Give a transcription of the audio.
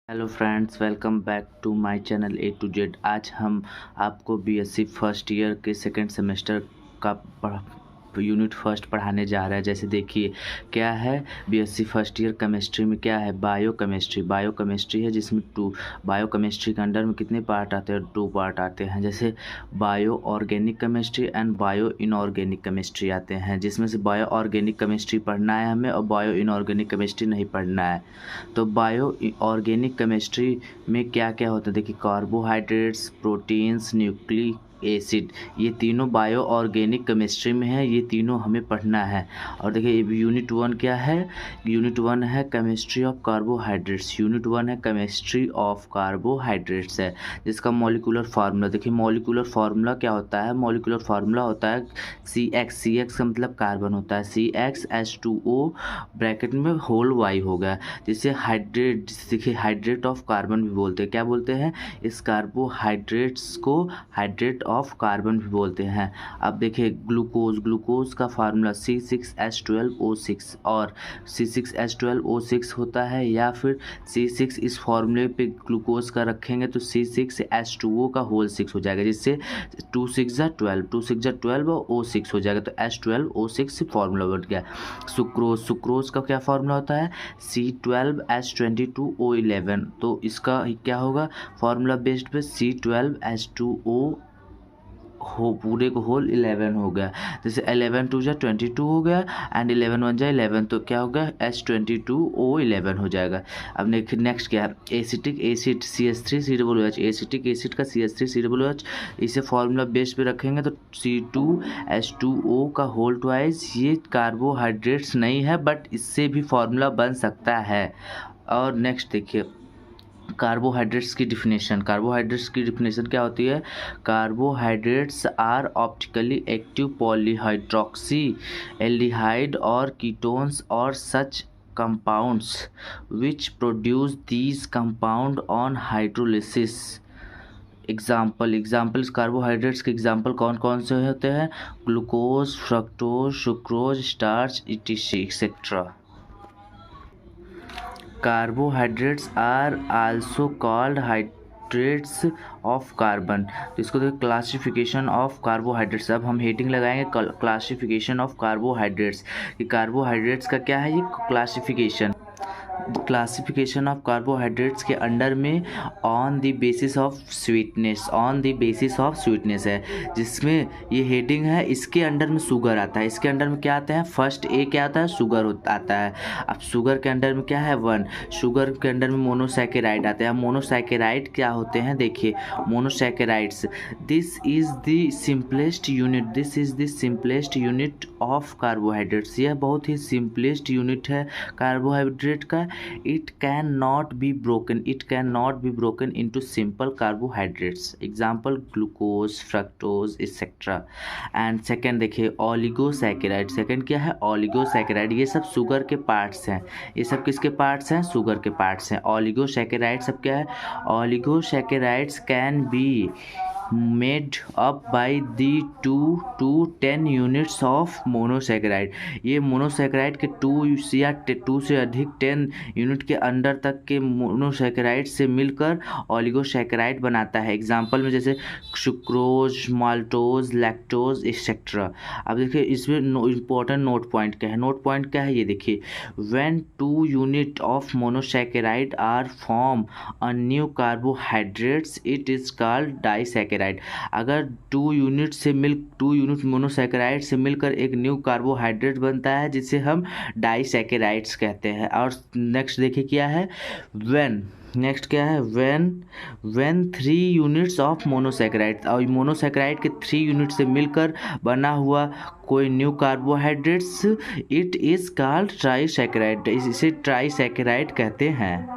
Hello friends, welcome back to my channel A to Z. आज हम आपको BSc first year के second semester का यूनिट फर्स्ट पढ़ाने जा रहे हैं। जैसे देखिए क्या है बीएससी फर्स्ट ईयर केमिस्ट्री में, क्या है बायो केमिस्ट्री है, जिसमें बायो केमिस्ट्री के अंडर में कितने पार्ट आते हैं? 2 पार्ट आते हैं। जैसे bio organic chemistry and bio inorganic chemistry आते हैं, जिसमें से बायो ऑर्गेनिक केमिस्ट्री पढ़ना है हमें और बायो इनऑर्गेनिक केमिस्ट्री नहीं पढ़ना है। तो बायो ऑर्गेनिक केमिस्ट्री में क्या क्या होता है? देखिए कार्बोहाइड्रेट्स, प्रोटीन्स, न्यूक्लिक एसिड, ये तीनों बायो ऑर्गेनिक केमिस्ट्री में है, ये तीनों हमें पढ़ना है। और देखिए यूनिट 1 क्या है? यूनिट 1 है केमिस्ट्री ऑफ कार्बोहाइड्रेट्स। यूनिट 1 है केमिस्ट्री ऑफ कार्बोहाइड्रेट्स है, जिसका मॉलिक्यूलर फार्मूला देखिए। मॉलिक्यूलर फार्मूला क्या होता है? मॉलिक्यूलर फार्मूला होता है CX का मतलब कार्बन होता है, CXH2O ब्रैकेट में होल Y हो गया, जिसे हाइड्रेट, देखिए हाइड्रेट ऑफ कार्बन भी बोलते हैं। क्या बोलते हैं? इस कार्बोहाइड्रेट्स को हाइड्रेट ऑफ कार्बन भी बोलते हैं। अब देखिए ग्लूकोज का फार्मूला C6H12O6 और C6H12O6 होता है, या फिर C6 इस फार्मूले पे ग्लूकोज का रखेंगे तो C6H2O का होल 6 हो जाएगा, जिससे 2 6 12 और O6 हो जाएगा, तो H12O6 फार्मूला बन गया। सुक्रोज का क्या फार्मूला होता है? C12H22O11, तो इसका क्या होगा? फार्मूला बेस्ड पे C12H2O हो पूरे को होल 11 हो गया। जैसे 11 2 जा 22 हो गया एंड 11 1 जा 11, तो क्या होगा? H22O11 हो जाएगा। अब नेक्स्ट क्या है? Acetic acid CH3COOH। Acetic acid का CH3COOH, इसे फार्मूला बेस पे रखेंगे तो C2H2O का होल ट्वाइस। ये कार्बोहाइड्रेट्स नहीं है, बट इससे भी फार्मूला बन सकता है। और नेक्स्ट देखिए कार्बोहाइड्रेट्स की डिफिनेशन क्या होती है? Carbohydrates are optically active polyhydroxy aldehyde और कीटोन्स और such compounds which produce these compound on hydrolysis. Examples carbohydrates के एग्जाम्पल कौन कौन से होते हैं? Glucose, fructose, sucrose, starch, etc etcetera. Carbohydrates are also called hydrates of carbon. तो इसको देखो क्लासिफिकेशन ऑफ कार्बोहाइड्रेट्स। अब हम हेडिंग लगाएंगे क्लासिफिकेशन ऑफ कार्बोहाइड्रेट्स, कि कार्बोहाइड्रेट्स का क्या है ये क्लासिफिकेशन ऑफ कार्बोहाइड्रेट्स के अंडर में on the basis of sweetness है, जिसमें ये हेडिंग है। इसके अंडर में शुगर आता है। इसके अंडर में क्या आता है? फर्स्ट ए क्या आता है? शुगर आता है। अब शुगर के अंडर में क्या है? 1। शुगर के अंडर में मोनोसैकेराइड आते हैं। मोनोसैकेराइड क्या होते हैं? देखिए monosaccharides, this is the simplest unit of carbohydrates. यह बहुत ही सिंपलेस्ट यूनिट है कार्बोहाइड्रेट का। it cannot be broken into simple carbohydrates, example glucose, fructose etc। And second देखिए ओलिगोसैकेराइड। सेकेंड क्या है? ओलिगोसैकेराइड। ये सब शुगर के पार्ट्स हैं। ये सब किसके पार्ट्स हैं? शुगर के पार्ट्स हैं। ओलिगोसैकेराइड सब क्या है? Oligosaccharides can be made up by the 2 to 10 units of monosaccharide. ये मोनोसैकेराइड के 2 या 2 से अधिक 10 यूनिट के अंडर तक के मोनोसैकेराइड से मिलकर ओलिगोसैकेराइड बनाता है। एग्जाम्पल में जैसे सुक्रोज, माल्टोज, लैक्टोज एक्सेट्रा। अब देखिए इसमें इम्पोर्टेंट नोट पॉइंट क्या है? नोट पॉइंट क्या है ये देखिए, when 2 unit of monosaccharide are form a new carbohydrates it is called disaccharide. अगर 2 यूनिट मोनोसैकेराइड से मिलकर एक न्यू कार्बोहाइड्रेट बनता है, जिसे हम डाइसैकेराइड्स कहते हैं। और नेक्स्ट देखिए क्या है? व्हेन 3 यूनिट्स ऑफ मोनोसैकेराइड, और मोनोसैकेराइड के 3 यूनिट से मिलकर बना हुआ कोई new carbohydrates, it is called trisaccharide. इसे ट्राइसैकेराइड कहते हैं।